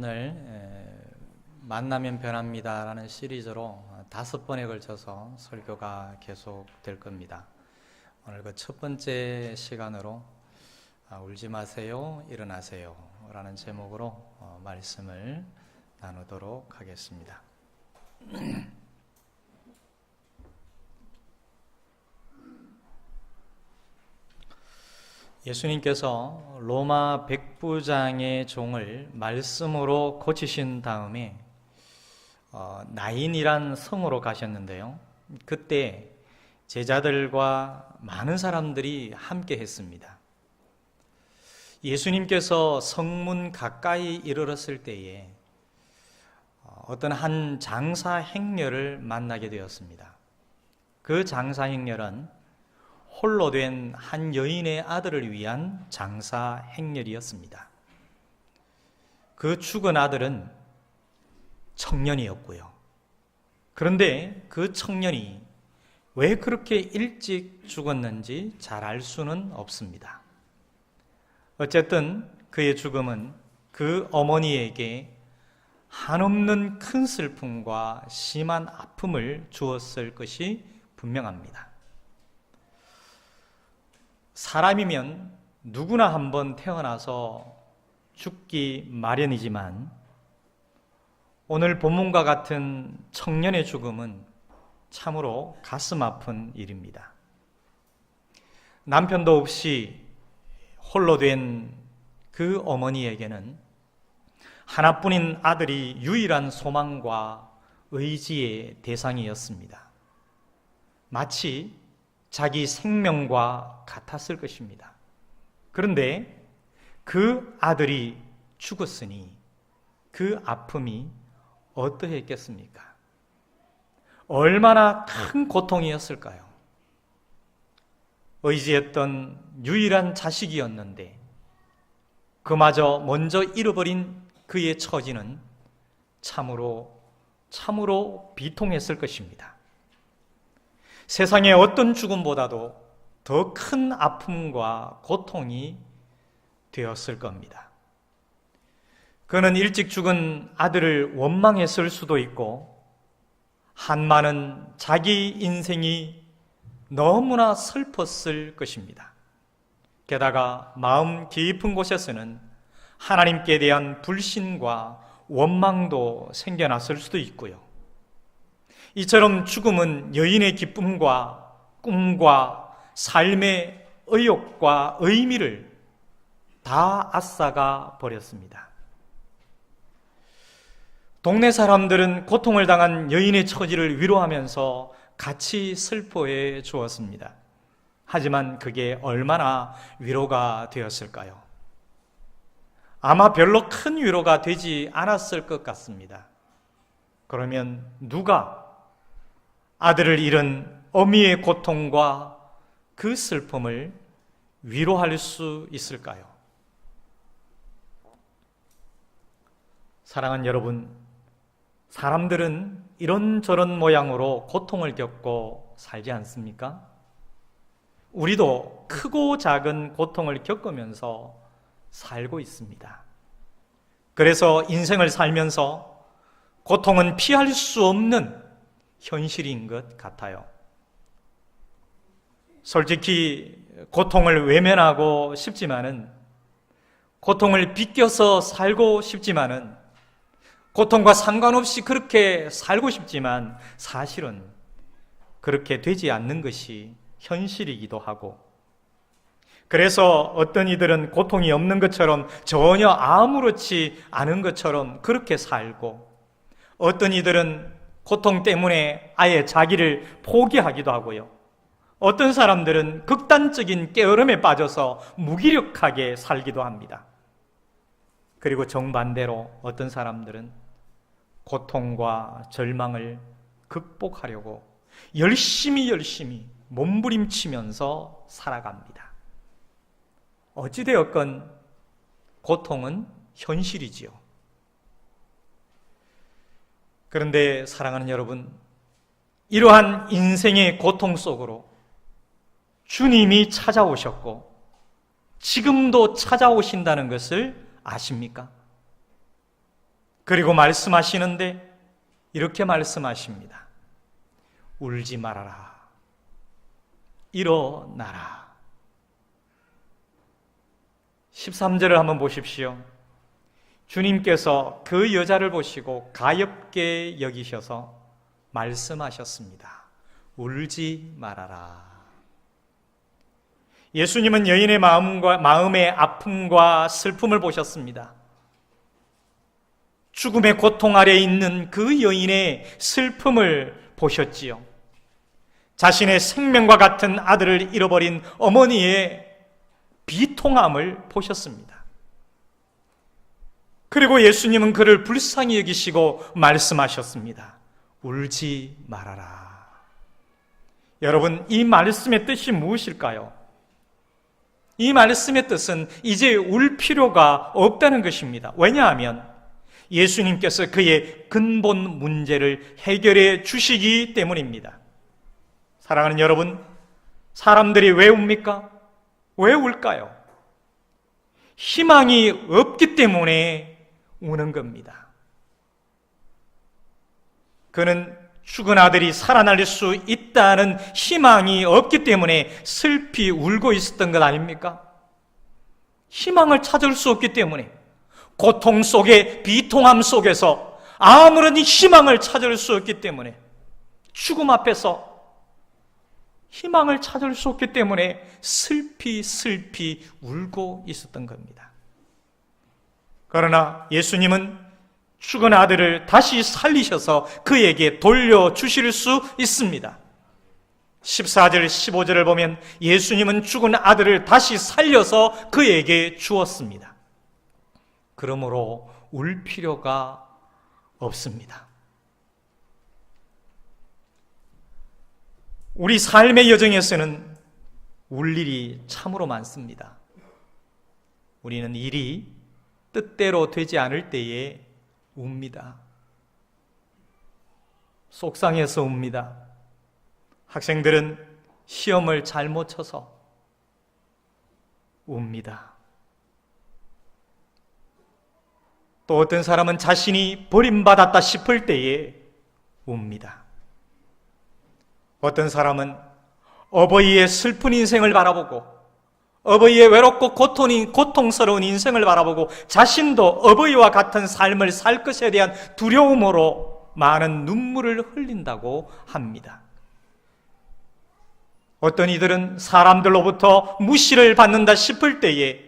오늘 만나면 변합니다라는 시리즈로 5번에 걸쳐서 설교가 계속될 겁니다. 오늘 그 첫 번째 시간으로 울지 마세요, 일어나세요 라는 제목으로 말씀을 나누도록 하겠습니다. 예수님께서 로마 백부장의 종을 말씀으로 고치신 다음에 나인이란 성으로 가셨는데요. 그때 제자들과 많은 사람들이 함께 했습니다. 예수님께서 성문 가까이 이르렀을 때에 어떤 한 장사 행렬을 만나게 되었습니다. 그 장사 행렬은 홀로 된 한 여인의 아들을 위한 장사 행렬이었습니다. 그 죽은 아들은 청년이었고요. 그런데 그 청년이 왜 그렇게 일찍 죽었는지 잘 알 수는 없습니다. 어쨌든 그의 죽음은 그 어머니에게 한없는 큰 슬픔과 심한 아픔을 주었을 것이 분명합니다. 사람이면 누구나 한번 태어나서 죽기 마련이지만 오늘 본문과 같은 청년의 죽음은 참으로 가슴 아픈 일입니다. 남편도 없이 홀로 된 그 어머니에게는 하나뿐인 아들이 유일한 소망과 의지의 대상이었습니다. 마치 자기 생명과 같았을 것입니다. 그런데 그 아들이 죽었으니 그 아픔이 어떠했겠습니까? 얼마나 큰 고통이었을까요? 의지했던 유일한 자식이었는데 그마저 먼저 잃어버린 그의 처지는 참으로 비통했을 것입니다. 세상의 어떤 죽음보다도 더 큰 아픔과 고통이 되었을 겁니다. 그는 일찍 죽은 아들을 원망했을 수도 있고 한마는 자기 인생이 너무나 슬펐을 것입니다. 게다가 마음 깊은 곳에서는 하나님께 대한 불신과 원망도 생겨났을 수도 있고요. 이처럼 죽음은 여인의 기쁨과 꿈과 삶의 의욕과 의미를 다 앗아가 버렸습니다. 동네 사람들은 고통을 당한 여인의 처지를 위로하면서 같이 슬퍼해 주었습니다. 하지만 그게 얼마나 위로가 되었을까요? 아마 별로 큰 위로가 되지 않았을 것 같습니다. 그러면 누가 아들을 잃은 어미의 고통과 그 슬픔을 위로할 수 있을까요? 사랑하는 여러분, 사람들은 이런저런 모양으로 고통을 겪고 살지 않습니까? 우리도 크고 작은 고통을 겪으면서 살고 있습니다. 그래서 인생을 살면서 고통은 피할 수 없는 현실인 것 같아요. 솔직히 고통을 외면하고 싶지만은, 고통을 비껴서 살고 싶지만은, 고통과 상관없이 그렇게 살고 싶지만 사실은 그렇게 되지 않는 것이 현실이기도 하고, 그래서 어떤 이들은 고통이 없는 것처럼 전혀 아무렇지 않은 것처럼 그렇게 살고, 어떤 이들은 고통 때문에 아예 자기를 포기하기도 하고요. 어떤 사람들은 극단적인 게으름에 빠져서 무기력하게 살기도 합니다. 그리고 정반대로 어떤 사람들은 고통과 절망을 극복하려고 열심히 몸부림치면서 살아갑니다. 어찌되었건 고통은 현실이지요. 그런데 사랑하는 여러분, 이러한 인생의 고통 속으로 주님이 찾아오셨고 지금도 찾아오신다는 것을 아십니까? 그리고 말씀하시는데 이렇게 말씀하십니다. 울지 말아라. 일어나라. 13절을 한번 보십시오. 주님께서 그 여자를 보시고 가엾게 여기셔서 말씀하셨습니다. 울지 말아라. 예수님은 여인의 마음의 아픔과 슬픔을 보셨습니다. 죽음의 고통 아래 있는 그 여인의 슬픔을 보셨지요. 자신의 생명과 같은 아들을 잃어버린 어머니의 비통함을 보셨습니다. 그리고 예수님은 그를 불쌍히 여기시고 말씀하셨습니다. 울지 말아라. 여러분, 이 말씀의 뜻이 무엇일까요? 이 말씀의 뜻은 이제 울 필요가 없다는 것입니다. 왜냐하면 예수님께서 그의 근본 문제를 해결해 주시기 때문입니다. 사랑하는 여러분, 사람들이 왜 웁니까? 왜 울까요? 희망이 없기 때문에 우는 겁니다. 그는 죽은 아들이 살아날 수 있다는 희망이 없기 때문에 슬피 울고 있었던 것 아닙니까? 희망을 찾을 수 없기 때문에, 고통 속에, 비통함 속에서 아무런 희망을 찾을 수 없기 때문에, 죽음 앞에서 희망을 찾을 수 없기 때문에 슬피 울고 있었던 겁니다. 그러나 예수님은 죽은 아들을 다시 살리셔서 그에게 돌려주실 수 있습니다. 14절, 15절을 보면 예수님은 죽은 아들을 다시 살려서 그에게 주었습니다. 그러므로 울 필요가 없습니다. 우리 삶의 여정에서는 울 일이 참으로 많습니다. 우리는 일이 뜻대로 되지 않을 때에 웁니다. 속상해서 웁니다. 학생들은 시험을 잘못 쳐서 웁니다. 또 어떤 사람은 자신이 버림받았다 싶을 때에 웁니다. 어떤 사람은 어버이의 슬픈 인생을 바라보고, 어버이의 외롭고 고통스러운 인생을 바라보고 자신도 어버이와 같은 삶을 살 것에 대한 두려움으로 많은 눈물을 흘린다고 합니다. 어떤 이들은 사람들로부터 무시를 받는다 싶을 때에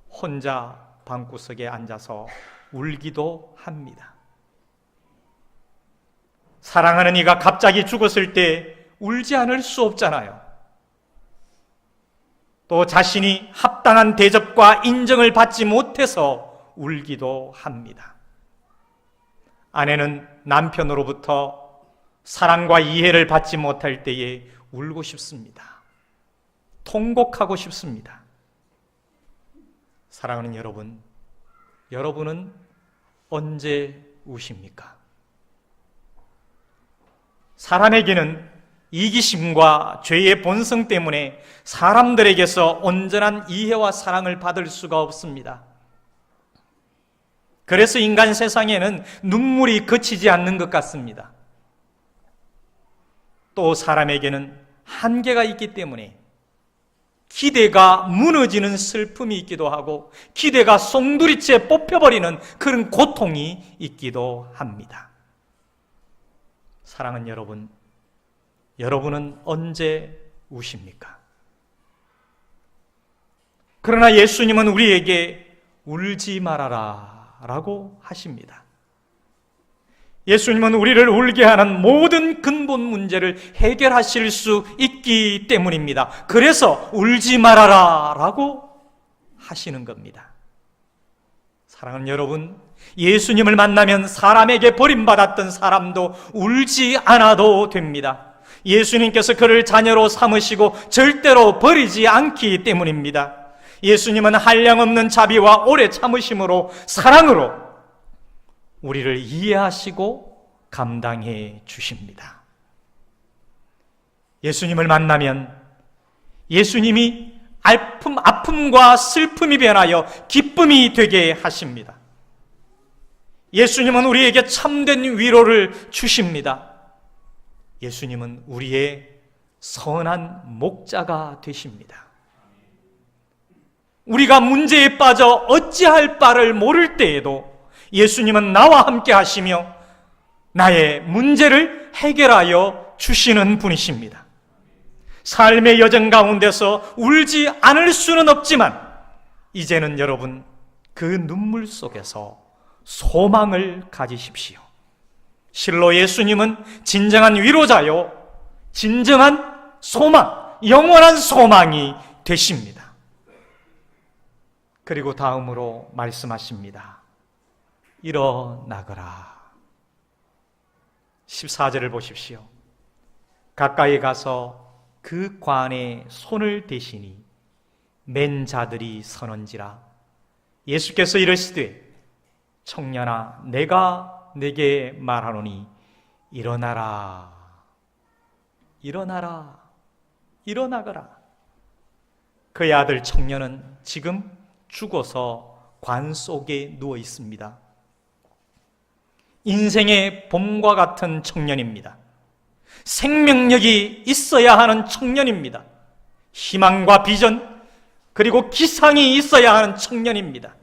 혼자 방구석에 앉아서 울기도 합니다. 사랑하는 이가 갑자기 죽었을 때 울지 않을 수 없잖아요. 또 자신이 합당한 대접과 인정을 받지 못해서 울기도 합니다. 아내는 남편으로부터 사랑과 이해를 받지 못할 때에 울고 싶습니다. 통곡하고 싶습니다. 사랑하는 여러분, 여러분은 언제 우십니까? 사람에게는 이기심과 죄의 본성 때문에 사람들에게서 온전한 이해와 사랑을 받을 수가 없습니다. 그래서 인간 세상에는 눈물이 그치지 않는 것 같습니다. 또 사람에게는 한계가 있기 때문에 기대가 무너지는 슬픔이 있기도 하고 기대가 송두리째 뽑혀버리는 그런 고통이 있기도 합니다. 사랑하는 여러분, 여러분은 언제 우십니까? 그러나 예수님은 우리에게 울지 말아라 라고 하십니다. 예수님은 우리를 울게 하는 모든 근본 문제를 해결하실 수 있기 때문입니다. 그래서 울지 말아라 라고 하시는 겁니다. 사랑하는 여러분, 예수님을 만나면 사람에게 버림받았던 사람도 울지 않아도 됩니다. 예수님께서 그를 자녀로 삼으시고 절대로 버리지 않기 때문입니다. 예수님은 한량없는 자비와 오래 참으심으로, 사랑으로 우리를 이해하시고 감당해 주십니다. 예수님을 만나면 예수님이 아픔과 슬픔이 변하여 기쁨이 되게 하십니다. 예수님은 우리에게 참된 위로를 주십니다. 예수님은 우리의 선한 목자가 되십니다. 우리가 문제에 빠져 어찌할 바를 모를 때에도 예수님은 나와 함께 하시며 나의 문제를 해결하여 주시는 분이십니다. 삶의 여정 가운데서 울지 않을 수는 없지만 이제는 여러분 그 눈물 속에서 소망을 가지십시오. 실로 예수님은 진정한 위로자요, 진정한 소망, 영원한 소망이 되십니다. 그리고 다음으로 말씀하십니다. 일어나거라. 14절을 보십시오. 가까이 가서 그 관에 손을 대시니 맨 자들이 서는지라. 예수께서 이르시되 청년아 내가 네게 말하노니 일어나라. 일어나라. 일어나거라. 그의 아들 청년은 지금 죽어서 관 속에 누워 있습니다. 인생의 봄과 같은 청년입니다. 생명력이 있어야 하는 청년입니다. 희망과 비전 그리고 기상이 있어야 하는 청년입니다.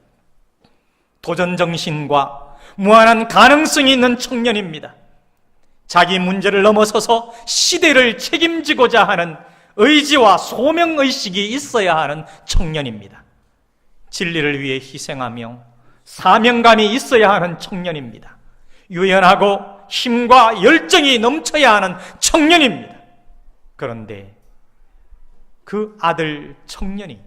도전정신과 무한한 가능성이 있는 청년입니다. 자기 문제를 넘어서서 시대를 책임지고자 하는 의지와 소명의식이 있어야 하는 청년입니다. 진리를 위해 희생하며 사명감이 있어야 하는 청년입니다. 유연하고 힘과 열정이 넘쳐야 하는 청년입니다. 그런데 그 아들 청년이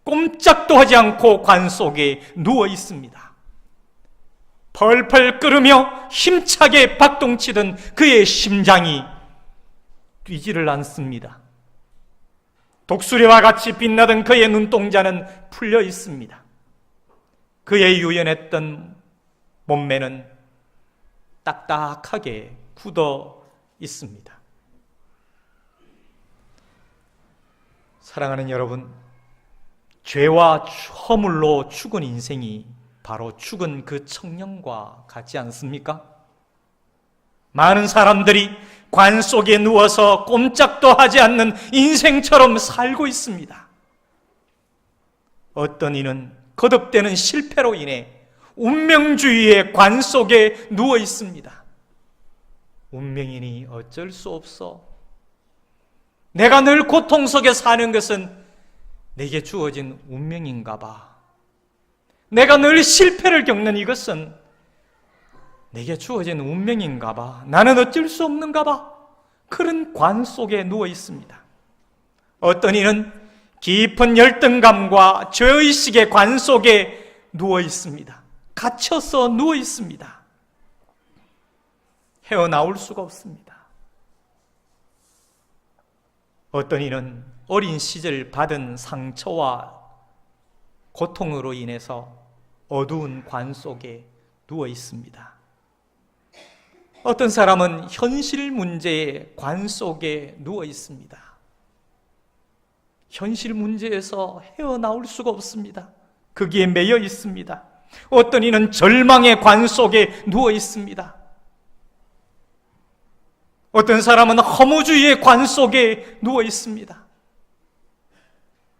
꼼짝도 하지 않고 관 속에 누워 있습니다. 펄펄 끓으며 힘차게 박동치던 그의 심장이 뛰지를 않습니다. 독수리와 같이 빛나던 그의 눈동자는 풀려 있습니다. 그의 유연했던 몸매는 딱딱하게 굳어 있습니다. 사랑하는 여러분, 죄와 허물로 죽은 인생이 바로 죽은 그 청년과 같지 않습니까? 많은 사람들이 관 속에 누워서 꼼짝도 하지 않는 인생처럼 살고 있습니다. 어떤 이는 거듭되는 실패로 인해 운명주의의 관 속에 누워 있습니다. 운명이니 어쩔 수 없어. 내가 늘 고통 속에 사는 것은 내게 주어진 운명인가 봐. 내가 늘 실패를 겪는 이것은 내게 주어진 운명인가 봐. 나는 어쩔 수 없는가 봐. 그런 관 속에 누워 있습니다. 어떤 이는 깊은 열등감과 죄의식의 관 속에 누워 있습니다. 갇혀서 누워 있습니다. 헤어나올 수가 없습니다. 어떤 이는 어린 시절 받은 상처와 고통으로 인해서 어두운 관 속에 누워 있습니다. 어떤 사람은 현실 문제의 관 속에 누워 있습니다. 현실 문제에서 헤어나올 수가 없습니다. 거기에 매여 있습니다. 어떤 이는 절망의 관 속에 누워 있습니다. 어떤 사람은 허무주의의 관 속에 누워 있습니다.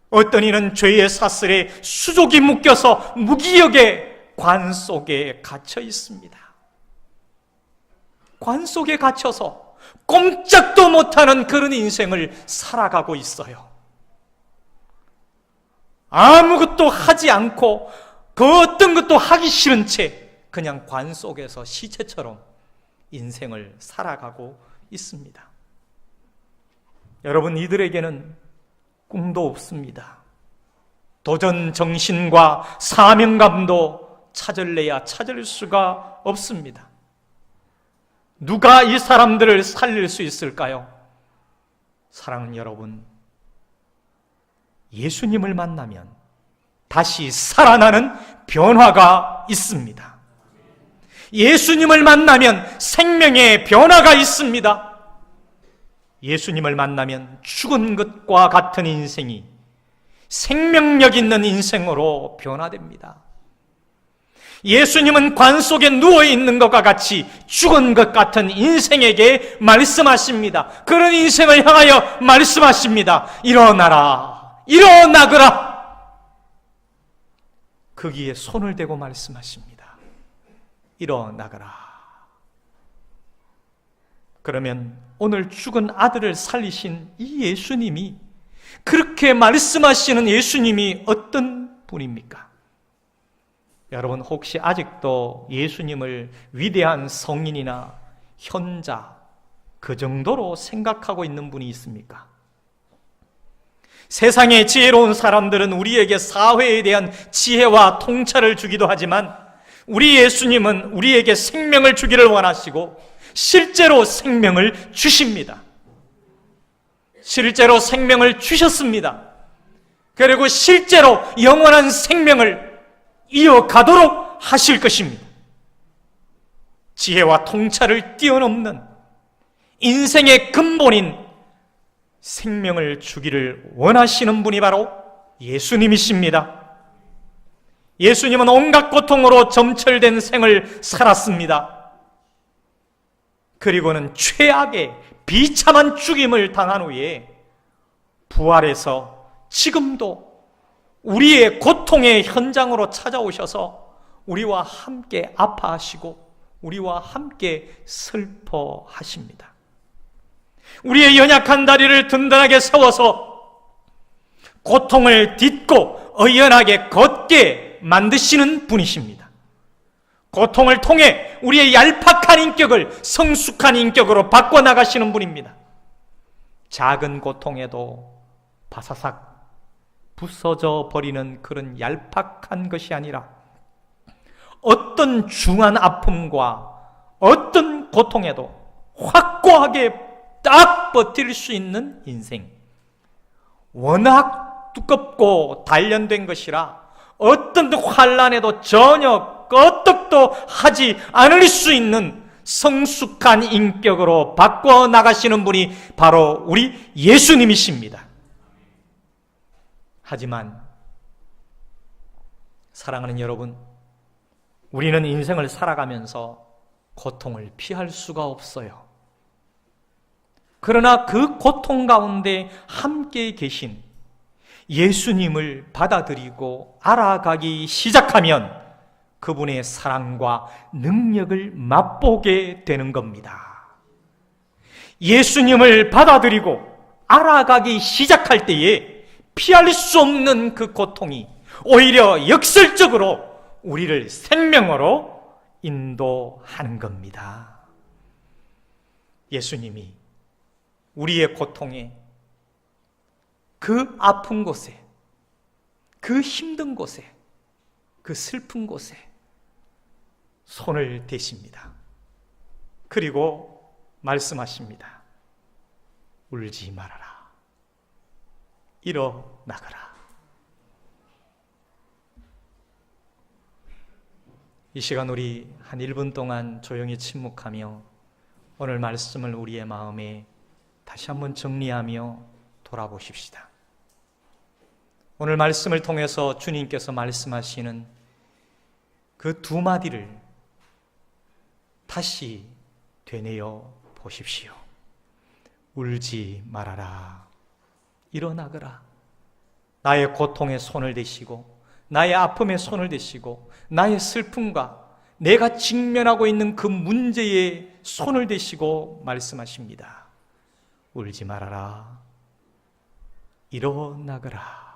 어떤 이는 죄의 사슬에 수족이 묶여서 무기력의 관 속에 갇혀 있습니다. 관 속에 갇혀서 꼼짝도 못하는 그런 인생을 살아가고 있어요. 아무것도 하지 않고 그 어떤 것도 하기 싫은 채 그냥 관 속에서 시체처럼 인생을 살아가고 있습니다. 여러분, 이들에게는 꿈도 없습니다. 도전 정신과 사명감도 찾을래야 찾을 수가 없습니다. 누가 이 사람들을 살릴 수 있을까요? 사랑하는 여러분, 예수님을 만나면 다시 살아나는 변화가 있습니다. 예수님을 만나면 생명의 변화가 있습니다. 예수님을 만나면 죽은 것과 같은 인생이 생명력 있는 인생으로 변화됩니다. 예수님은 관 속에 누워있는 것과 같이 죽은 것 같은 인생에게 말씀하십니다. 그런 인생을 향하여 말씀하십니다. 일어나라, 일어나거라. 거기에 손을 대고 말씀하십니다. 일어나거라. 그러면 오늘 죽은 아들을 살리신 이 예수님이, 그렇게 말씀하시는 예수님이 어떤 분입니까? 여러분, 혹시 아직도 예수님을 위대한 성인이나 현자, 그 정도로 생각하고 있는 분이 있습니까? 세상의 지혜로운 사람들은 우리에게 사회에 대한 지혜와 통찰을 주기도 하지만, 우리 예수님은 우리에게 생명을 주기를 원하시고 실제로 생명을 주십니다. 실제로 생명을 주셨습니다. 그리고 실제로 영원한 생명을 이어가도록 하실 것입니다. 지혜와 통찰을 뛰어넘는 인생의 근본인 생명을 주기를 원하시는 분이 바로 예수님이십니다. 예수님은 온갖 고통으로 점철된 생을 살았습니다. 그리고는 최악의 비참한 죽임을 당한 후에 부활해서 지금도 우리의 고통의 현장으로 찾아오셔서 우리와 함께 아파하시고 우리와 함께 슬퍼하십니다. 우리의 연약한 다리를 든든하게 세워서 고통을 딛고 의연하게 걷게 만드시는 분이십니다. 고통을 통해 우리의 얄팍한 인격을 성숙한 인격으로 바꿔나가시는 분입니다. 작은 고통에도 바사삭 부서져 버리는 그런 얄팍한 것이 아니라 어떤 중한 아픔과 어떤 고통에도 확고하게 딱 버틸 수 있는 인생, 워낙 두껍고 단련된 것이라 어떤 환난에도 전혀 끄떡도 하지 않을 수 있는 성숙한 인격으로 바꿔나가시는 분이 바로 우리 예수님이십니다. 하지만 사랑하는 여러분, 우리는 인생을 살아가면서 고통을 피할 수가 없어요. 그러나 그 고통 가운데 함께 계신 예수님을 받아들이고 알아가기 시작하면 그분의 사랑과 능력을 맛보게 되는 겁니다. 예수님을 받아들이고 알아가기 시작할 때에 피할 수 없는 그 고통이 오히려 역설적으로 우리를 생명으로 인도하는 겁니다. 예수님이 우리의 고통에, 그 아픈 곳에, 그 힘든 곳에, 그 슬픈 곳에 손을 대십니다. 그리고 말씀하십니다. 울지 말아라. 일어나거라. 이 시간 우리 한 1분 동안 조용히 침묵하며 오늘 말씀을 우리의 마음에 다시 한번 정리하며 돌아보십시다. 오늘 말씀을 통해서 주님께서 말씀하시는 그 두 마디를 다시 되뇌어 보십시오. 울지 말아라. 일어나거라. 나의 고통에 손을 대시고 나의 아픔에 손을 대시고 나의 슬픔과 내가 직면하고 있는 그 문제에 손을 대시고 말씀하십니다. 울지 말아라. 일어나거라.